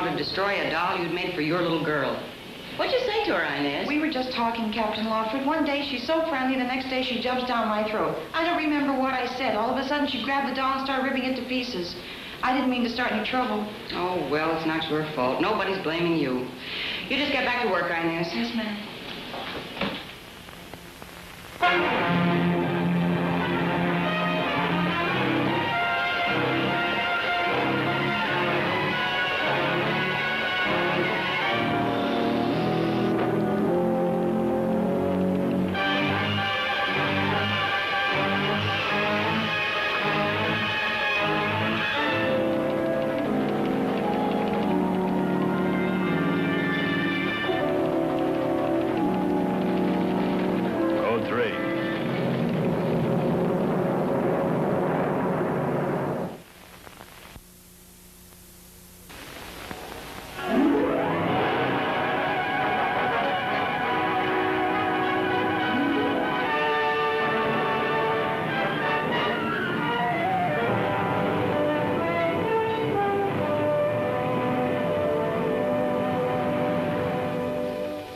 want to destroy a doll you'd made for your little girl. What'd you say to her, Inez? We were just talking, Captain Lawford. One day she's so friendly, the next day she jumps down my throat. I don't remember what I said. All of a sudden she grabbed the doll and started ripping it to pieces. I didn't mean to start any trouble. Oh, well, it's not your fault. Nobody's blaming you. You just get back to work, Inez. Yes, ma'am.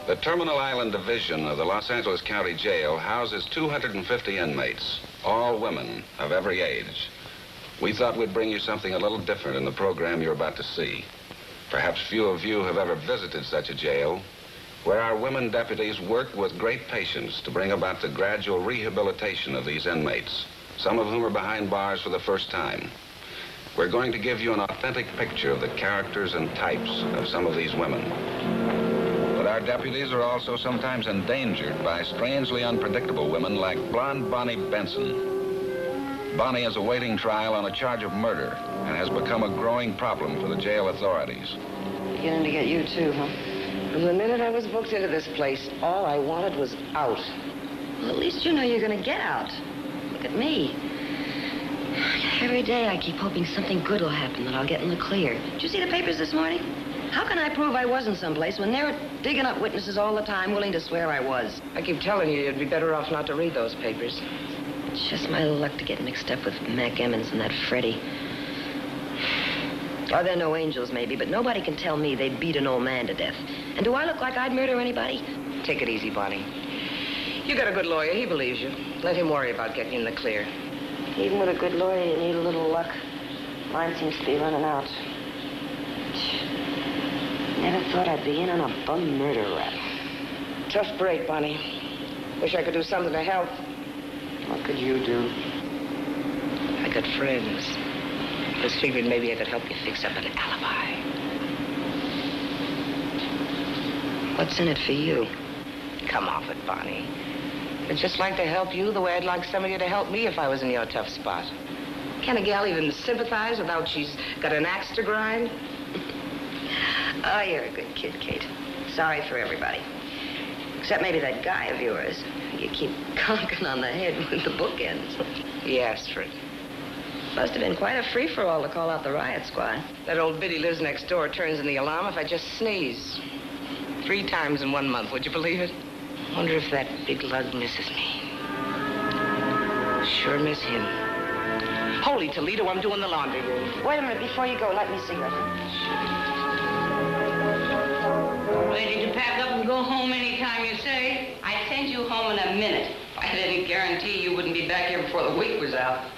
The Terminal Island Division of the Los Angeles County Jail houses 250 inmates, all women of every age. We thought we'd bring you something a little different in the program you're about to see. Perhaps few of you have ever visited such a jail, where our women deputies work with great patience to bring about the gradual rehabilitation of these inmates, some of whom are behind bars for the first time. We're going to give you an authentic picture of the characters and types of some of these women. But our deputies are also sometimes endangered by strangely unpredictable women like blonde Bonnie Benson. Bonnie is awaiting trial on a charge of murder and has become a growing problem for the jail authorities. Beginning to get you too, huh? From the minute I was booked into this place, all I wanted was out. Well, at least you know you're going to get out. Look at me. Every day I keep hoping something good will happen, that I'll get in the clear. Did you see the papers this morning? How can I prove I wasn't someplace when they're digging up witnesses all the time willing to swear I was? I keep telling you, you'd be better off not to read those papers. It's just my luck to get mixed up with Mac Emmons and that Freddie. Oh, they're no angels, maybe, but nobody can tell me they beat an old man to death. And do I look like I'd murder anybody? Take it easy, Bonnie. You got a good lawyer. He believes you. Let him worry about getting you in the clear. Even with a good lawyer, you need a little luck. Mine seems to be running out. Never thought I'd be in on a bum murder rap. Tough break, Bonnie. Wish I could do something to help. What could you do? I got friends. Just figured maybe I could help you fix up an alibi. What's in it for you? Come off it, Bonnie. I'd just like to help you the way I'd like some of you to help me if I was in your tough spot. Can a gal even sympathize without she's got an axe to grind? Oh, you're a good kid, Kate. Sorry for everybody. Except maybe that guy of yours. You keep conking on the head with the bookends. He asked for it. Must have been quite a free-for-all to call out the riot squad. That old biddy lives next door, turns in the alarm if I just sneeze. 3 times in 1 month, would you believe it? Wonder if that big lug misses me. Sure miss him. Holy Toledo, I'm doing the laundry room. Wait a minute, before you go, light me a cigarette. Ready to pack up and go home anytime you say? I'd send you home in a minute. I didn't guarantee you wouldn't be back here before the week was out.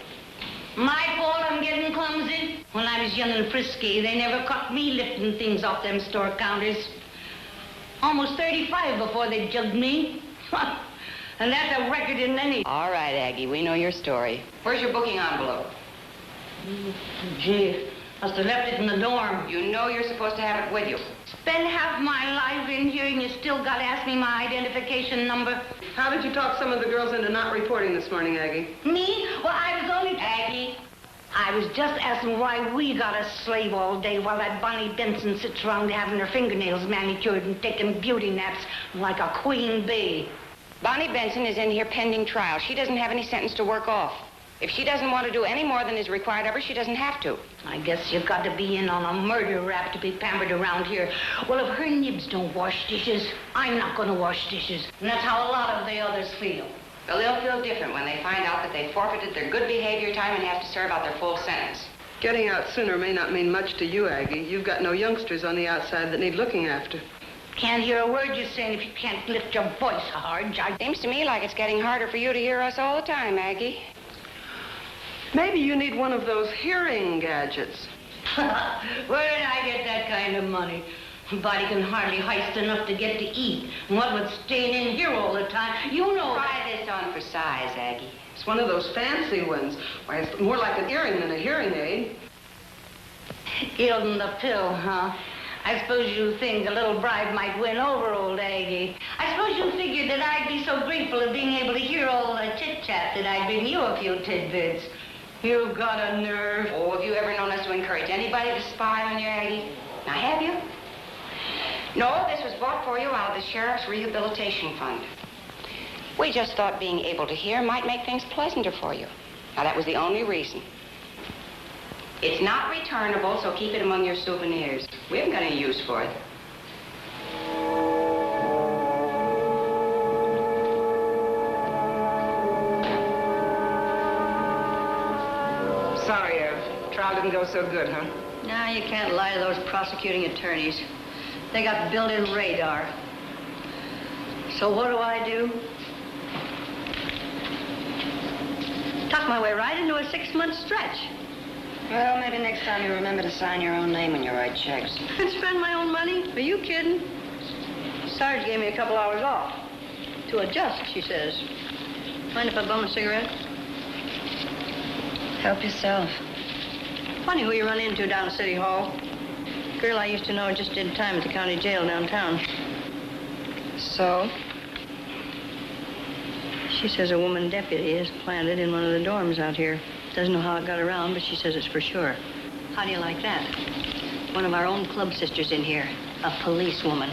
My fault I'm getting clumsy. When I was young and frisky, they never caught me lifting things off them store counters. Almost 35 before they jugged me. And that's a record in any. All right, Aggie, we know your story. Where's your booking envelope? Gee, must have left it in the dorm. You know you're supposed to have it with you. Spend half my life in here and you still got to ask me my identification number. How did you talk some of the girls into not reporting this morning, Aggie? Me? Well, I was only... Aggie? I was just asking why we got to slave all day while that Bonnie Benson sits around having her fingernails manicured and taking beauty naps like a queen bee. Bonnie Benson is in here pending trial. She doesn't have any sentence to work off. If she doesn't want to do any more than is required of her, she doesn't have to. I guess you've got to be in on a murder rap to be pampered around here. Well, if her nibs don't wash dishes, I'm not going to wash dishes. And that's how a lot of the others feel. Well, they'll feel different when they find out that they forfeited their good behavior time and have to serve out their full sentence. Getting out sooner may not mean much to you, Aggie. You've got no youngsters on the outside that need looking after. Can't hear a word you're saying if you can't lift your voice hard. Seems to me like it's getting harder for you to hear us all the time, Aggie. Maybe you need one of those hearing gadgets. Where did I get that kind of money? A body can hardly heist enough to get to eat. And what with staying in here all the time, you know... Try this on for size, Aggie. It's one of those fancy ones. Why, it's more like an earring than a hearing aid. Gilding the pill, huh? I suppose you think a little bribe might win over old Aggie. I suppose you figured that I'd be so grateful of being able to hear all the chit-chat that I'd bring you a few tidbits. You've got a nerve. Oh, have you ever known us to encourage anybody to spy on you, Aggie? Now, have you? No, this was bought for you out of the Sheriff's Rehabilitation Fund. We just thought being able to hear might make things pleasanter for you. Now, that was the only reason. It's not returnable, so keep it among your souvenirs. We haven't got any use for it. Sorry, trial didn't go so good, huh? No, you can't lie to those prosecuting attorneys. They got built-in radar. So what do? Tuck my way right into a 6-month stretch. Well, maybe next time you remember to sign your own name when you write checks. And spend my own money? Are you kidding? Sarge gave me a couple hours off. To adjust, she says. Mind if I bum a cigarette? Help yourself. Funny who you run into down at City Hall. Girl I used to know just did time at the county jail downtown. So? She says a woman deputy is planted in one of the dorms out here. Doesn't know how it got around, but she says it's for sure. How do you like that? One of our own club sisters in here. A policewoman.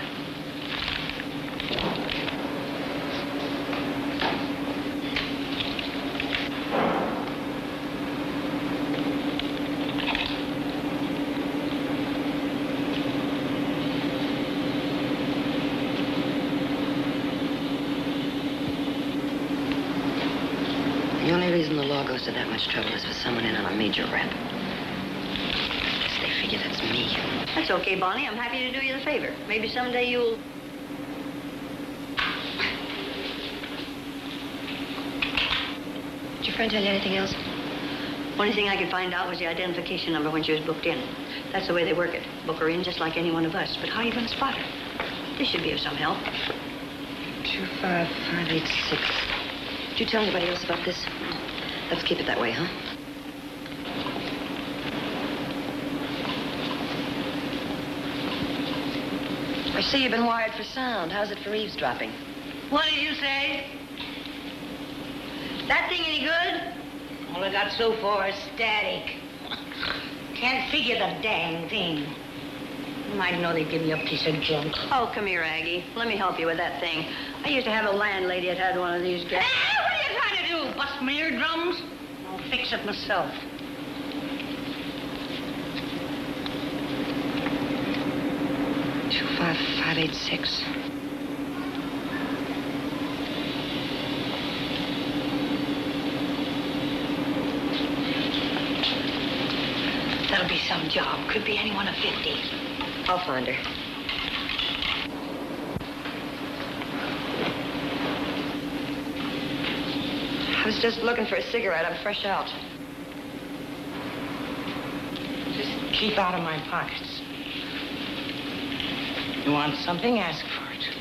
The only reason the law goes to that much trouble is for someone in on a major rep. Guess they figure that's me. That's okay, Bonnie. I'm happy to do you the favor. Maybe someday you'll... Did your friend tell you anything else? Only thing I could find out was the identification number when she was booked in. That's the way they work it. Book her in just like any one of us. But how are you going to spot her? This should be of some help. 25586. Did you tell anybody else about this? Let's keep it that way, huh? I see you've been wired for sound. How's it for eavesdropping? What did you say? That thing any good? All I got so far is static. Can't figure the dang thing. I'd know they'd give me a piece of junk. Oh, come here, Aggie. Let me help you with that thing. I used to have a landlady that had one of these guys. Hey, what are you trying to do? Bust my eardrums? I'll fix it myself. Two 556. That'll be some job. Could be any one of 50. I'll find her. I was just looking for a cigarette. I'm fresh out. Just keep out of my pockets. You want something, ask for it.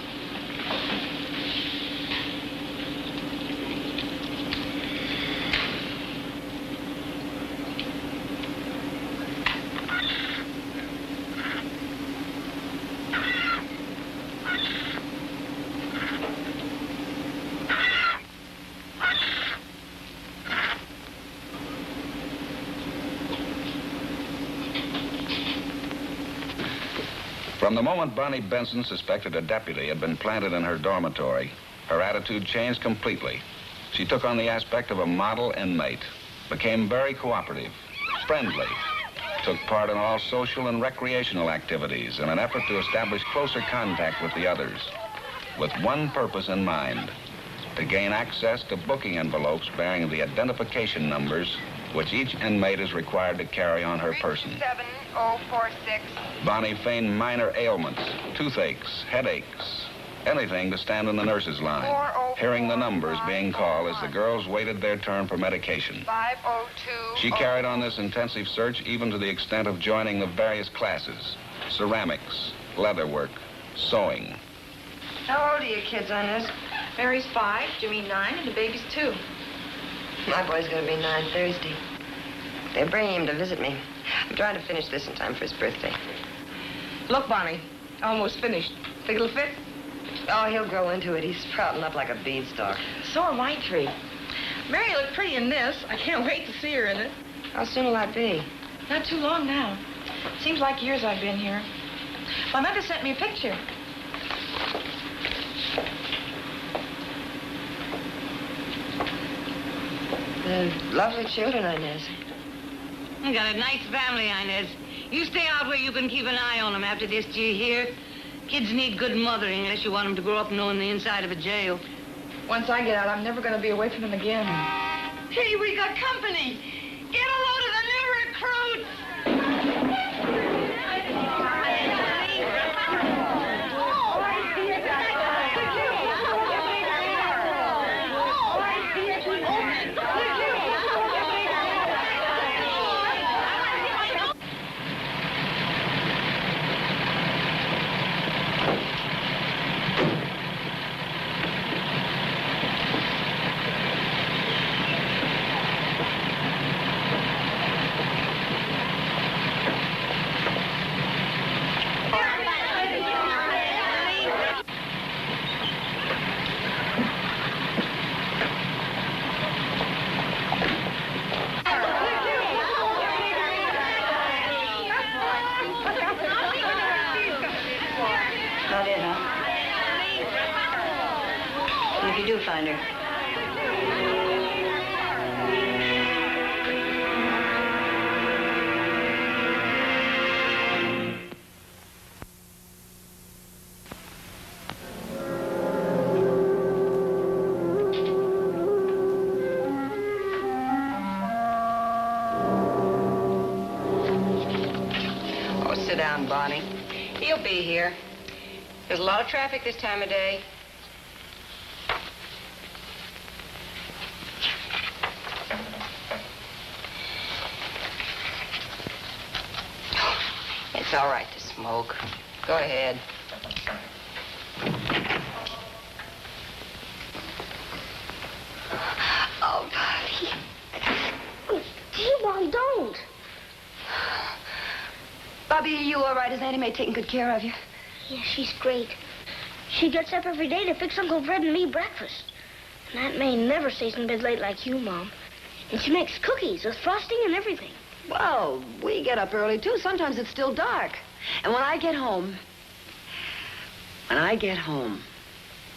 From the moment Bonnie Benson suspected a deputy had been planted in her dormitory, her attitude changed completely. She took on the aspect of a model inmate, became very cooperative, friendly, took part in all social and recreational activities in an effort to establish closer contact with the others, with one purpose in mind, to gain access to booking envelopes bearing the identification numbers which each inmate is required to carry on her person. 37046. Bonnie feigned minor ailments, toothaches, headaches, anything to stand in the nurse's line, hearing the numbers being called as the girls waited their turn for medication. 502. She carried on this intensive search even to the extent of joining the various classes: ceramics, leatherwork, sewing. How old are your kids, Inez? Mary's 5, Jimmy 9, and the baby's 2. My boy's going to be 9 Thursday. They're bringing him to visit me. I'm trying to finish this in time for his birthday. Look, Bonnie, almost finished. Think it'll fit? Oh, he'll grow into it. He's sprouting up like a beanstalk. So are my 3. Mary looked pretty in this. I can't wait to see her in it. How soon will that be? Not too long now. Seems like years I've been here. My mother sent me a picture. They're lovely children, Inez. You got a nice family, Inez. You stay out where you can keep an eye on them after this, do you hear? Kids need good mothering unless you want them to grow up knowing the inside of a jail. Once I get out, I'm never going to be away from them again. Hey, we got company. Get a load of the new recruits. Not it, huh? And if you do find her, Oh, sit down, Bonnie. He'll be here. There's a lot of traffic this time of day. It's all right to smoke. Go ahead. Oh, Bobby. Gee, Mom, don't. Bobby, are you all right? Is Auntie Mae taking good care of you? Yeah, she's great. She gets up every day to fix Uncle Fred and me breakfast. And Aunt May never stays in bed late like you, Mom. And she makes cookies with frosting and everything. Well, we get up early, too. Sometimes it's still dark. And when I get home,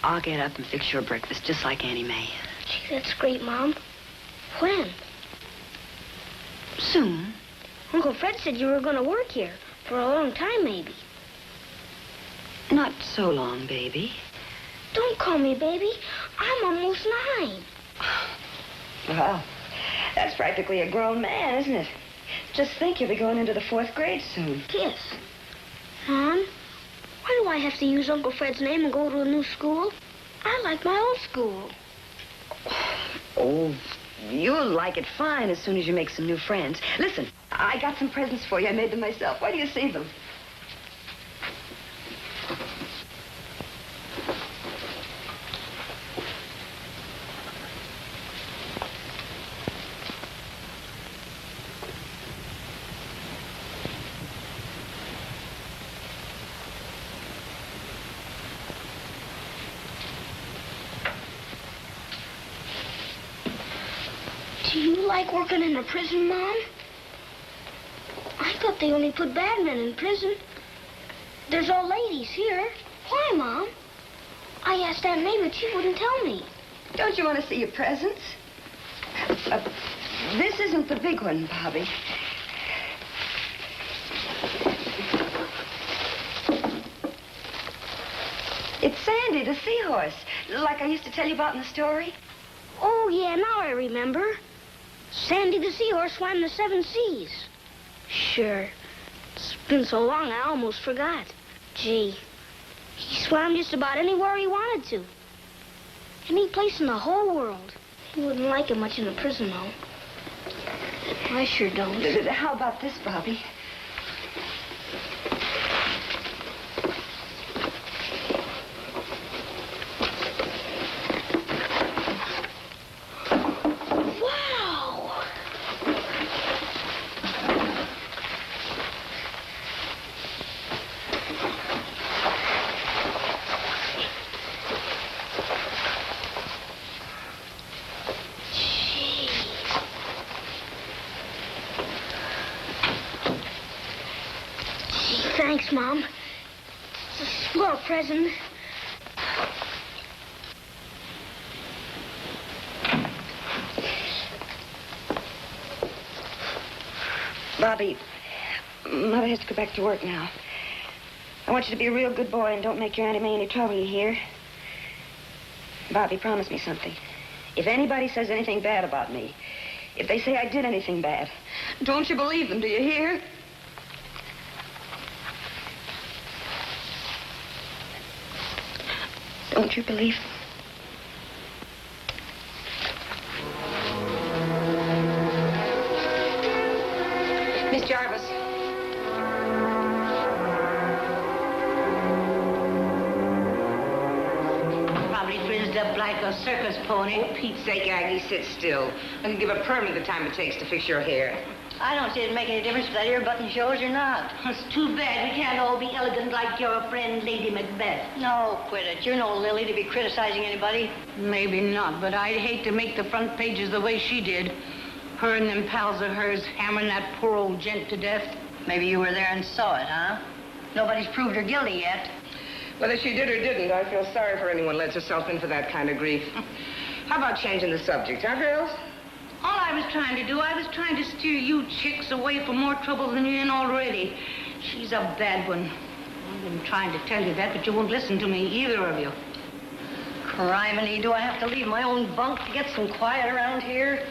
I'll get up and fix your breakfast just like Auntie Mae. Gee, that's great, Mom. When? Soon. Uncle Fred said you were going to work here for a long time, maybe. Not so long, baby. Don't call me baby. I'm almost 9. Well, that's practically a grown man, isn't it? Just think, you'll be going into the 4th grade soon. Kiss. Mom, why do I have to use Uncle Fred's name and go to a new school? I like my old school. Oh, you'll like it fine as soon as you make some new friends. Listen, I got some presents for you. I made them myself. Why do you see them? Do you like working in a prison, Mom? I thought they only put bad men in prison. There's all ladies here. Why, Mom? I asked Aunt May, but she wouldn't tell me. Don't you want to see your presents? This isn't the big one, Bobby. It's Sandy, the seahorse, like I used to tell you about in the story. Oh, yeah, now I remember. Sandy the Seahorse swam the 7 seas. Sure. It's been so long, I almost forgot. Gee, he swam just about anywhere he wanted to. Any place in the whole world. He wouldn't like it much in a prison, though. I sure don't. How about this, Bobby? Wow! Thanks, Mom. It's a small present. Bobby, Mother has to go back to work now. I want you to be a real good boy and don't make your Auntie May any trouble, you hear? Bobby, promise me something. If anybody says anything bad about me, if they say I did anything bad, don't you believe them, do you hear? Don't you believe them? Miss Jarvis. Probably frizzed up like a circus pony. Oh, Pete's sake, Aggie, sit still. I can give a permit the time it takes to fix your hair. I don't see it make any difference if that ear button shows or not. It's too bad we can't all be elegant like your friend Lady Macbeth. No, quit it. You're no Lily to be criticizing anybody. Maybe not, but I'd hate to make the front pages the way she did. Her and them pals of hers hammering that poor old gent to death. Maybe you were there and saw it, huh? Nobody's proved her guilty yet. Whether she did or didn't, I feel sorry for anyone lets herself in for that kind of grief. How about changing the subject, huh, girls? All I was trying to do, I was trying to steer you chicks away from more trouble than you're in already. She's a bad one. I've been trying to tell you that, but you won't listen to me, either of you. Criminy, do I have to leave my own bunk to get some quiet around here?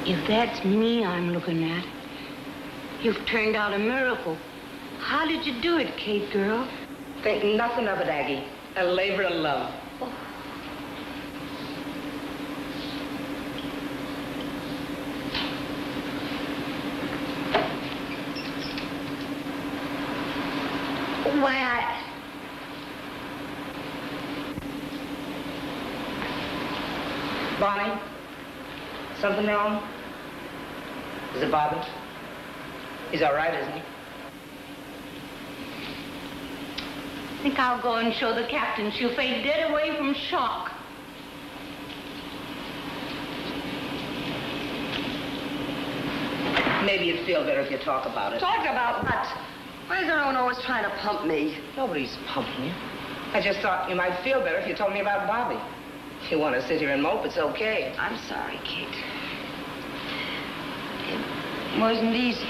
If that's me I'm looking at, you've turned out a miracle. How did you do it, Kate, girl? Think nothing of it, Aggie. A labor of love. Oh. Why, Bonnie, something wrong? Is it Bobby? He's all right, isn't he? I think I'll go and show the captain. She'll fade dead away from shock. Maybe you'd feel better if you talk about it. Talk about what? Why is everyone always trying to pump me? Nobody's pumping you. I just thought you might feel better if you told me about Bobby. If you want to sit here and mope, it's okay. I'm sorry, Kate. It wasn't easy.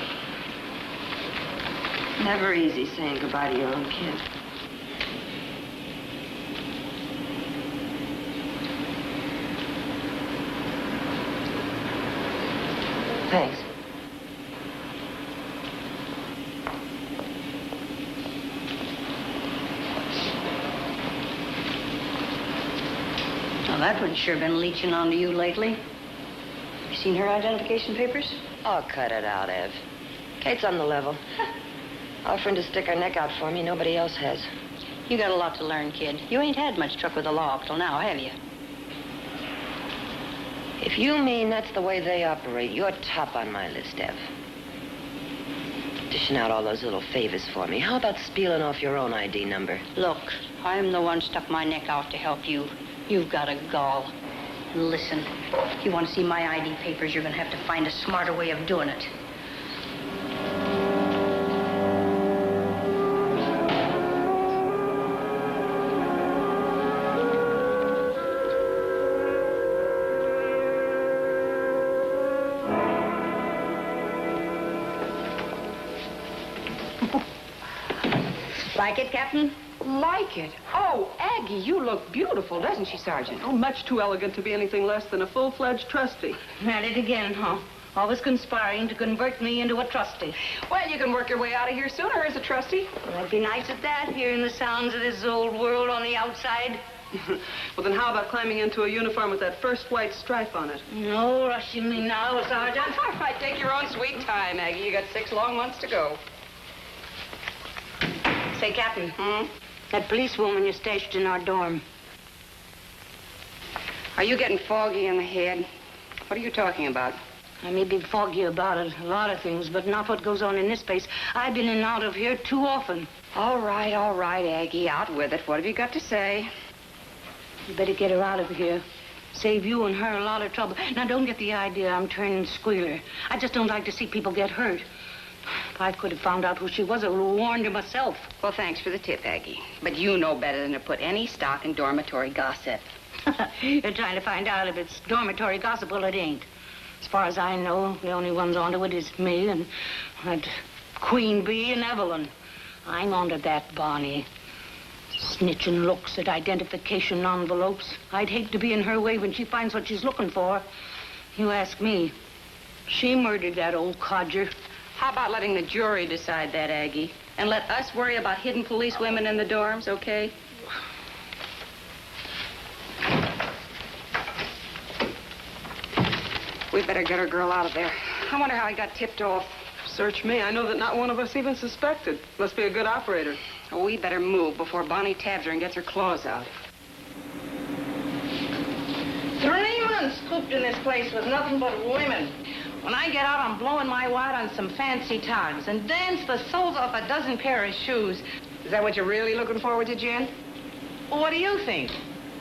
Never easy saying goodbye to your own kid. Thanks. Well, that one's sure been leeching onto you lately. You seen her identification papers? Oh, cut it out, Ev. Kate's on the level. Offering to stick her neck out for me, nobody else has. You got a lot to learn, kid. You ain't had much truck with the law up till now, have you? If you mean that's the way they operate, you're top on my list, Ev. Dishing out all those little favors for me. How about spieling off your own ID number? Look, I'm the one stuck my neck out to help you. You've got a gall. And listen, if you want to see my ID papers, you're going to have to find a smarter way of doing it. Like it, Captain? Like it? Oh, Aggie, you look beautiful, doesn't she, Sergeant? Oh, much too elegant to be anything less than a full-fledged trustee. At it again, huh? Always conspiring to convert me into a trustee. Well, you can work your way out of here sooner as a trustee. Well, I'd be nice at that, hearing the sounds of this old world on the outside. Well, then how about climbing into a uniform with that first white stripe on it? No rushing me now, Sergeant. All right, take your own sweet time, Aggie. You got 6 long months to go. Say, Captain. That policewoman you stashed in our dorm. Are you getting foggy in the head? What are you talking about? I may be foggy about it, a lot of things, but not what goes on in this place. I've been in and out of here too often. All right, Aggie. Out with it. What have you got to say? You better get her out of here. Save you and her a lot of trouble. Now, don't get the idea I'm turning squealer. I just don't like to see people get hurt. If I could have found out who she was, I would have warned her myself. Well, thanks for the tip, Aggie. But you know better than to put any stock in dormitory gossip. You're trying to find out if it's dormitory gossip. Well, it ain't. As far as I know, the only ones onto it is me and that Queen Bee and Evelyn. I'm onto that, Barney. Snitching looks at identification envelopes. I'd hate to be in her way when she finds what she's looking for. You ask me. She murdered that old codger. How about letting the jury decide that, Aggie? And let us worry about hidden police women in the dorms, okay? We better get our girl out of there. I wonder how he got tipped off. Search me. I know that not one of us even suspected. Must be a good operator. Oh, we better move before Bonnie tabs her and gets her claws out. 3 months cooped in this place with nothing but women. When I get out, I'm blowing my wad on some fancy togs and dance the soles off a dozen pair of shoes. Is that what you're really looking forward to, Jen? Well, what do you think?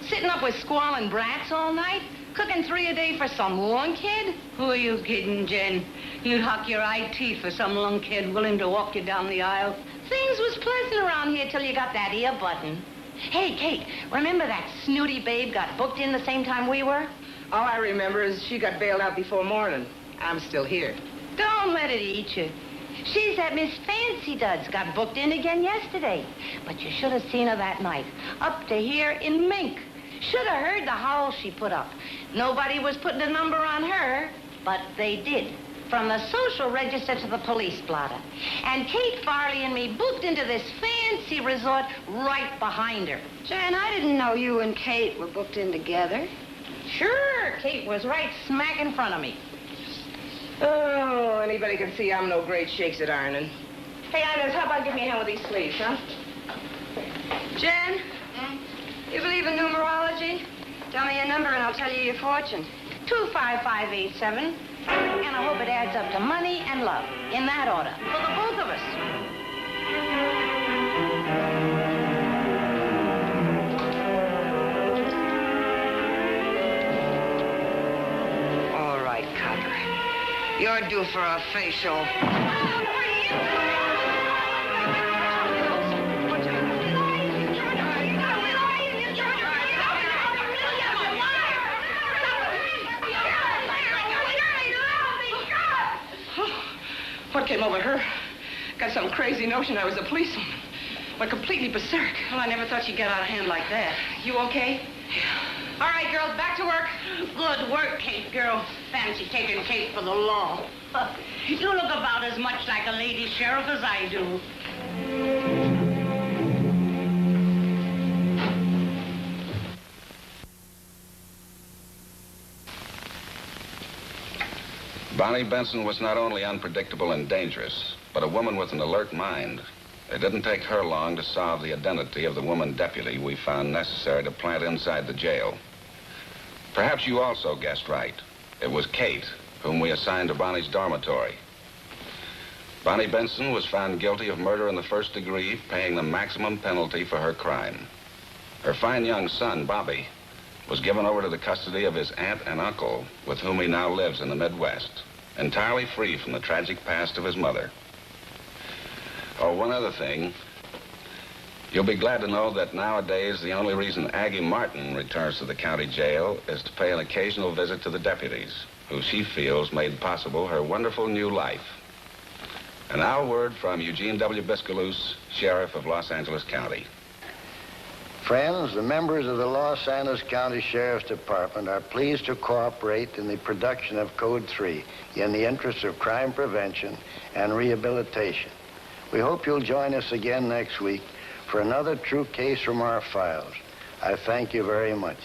Sitting up with squalling brats all night? Cooking 3 a day for some lunkhead? Who are you kidding, Jen? You'd huck your eye teeth for some lunkhead willing to walk you down the aisle. Things was pleasant around here till you got that ear button. Hey, Kate, remember that snooty babe got booked in the same time we were? All I remember is she got bailed out before morning. I'm still here. Don't let it eat you. She's that Miss Fancy Duds got booked in again yesterday. But you should have seen her that night. Up to here in mink. Should have heard the howl she put up. Nobody was putting a number on her, but they did. From the social register to the police blotter. And Kate Farley and me booked into this fancy resort right behind her. Jen, I didn't know you and Kate were booked in together. Sure, Kate was right smack in front of me. Oh, anybody can see I'm no great shakes at ironing. Hey, Inez, how about give me a hand with these sleeves, huh? Jen, you believe in numerology? Tell me your number and I'll tell you your fortune. 25587. And I hope it adds up to money and love. In that order. For the both of us. All right, Copper. You're due for a facial. What came over her? Got some crazy notion I was a policeman. Went completely berserk. Well, I never thought she'd get out of hand like that. You okay? Yeah. All right, girls, back to work. Good work, Kate, girl. Fancy taking Kate for the law. You look about as much like a lady sheriff as I do. Bonnie Benson was not only unpredictable and dangerous, but a woman with an alert mind. It didn't take her long to solve the identity of the woman deputy we found necessary to plant inside the jail. Perhaps you also guessed right. It was Kate, whom we assigned to Bonnie's dormitory. Bonnie Benson was found guilty of murder in the first degree, paying the maximum penalty for her crime. Her fine young son, Bobby, was given over to the custody of his aunt and uncle, with whom he now lives in the Midwest, entirely free from the tragic past of his mother. Oh, one other thing. You'll be glad to know that nowadays the only reason Aggie Martin returns to the county jail is to pay an occasional visit to the deputies, who she feels made possible her wonderful new life. And now a word from Eugene W. Biscaluse, Sheriff of Los Angeles County. Friends, the members of the Los Angeles County Sheriff's Department are pleased to cooperate in the production of Code 3 in the interest of crime prevention and rehabilitation. We hope you'll join us again next week for another true case from our files. I thank you very much.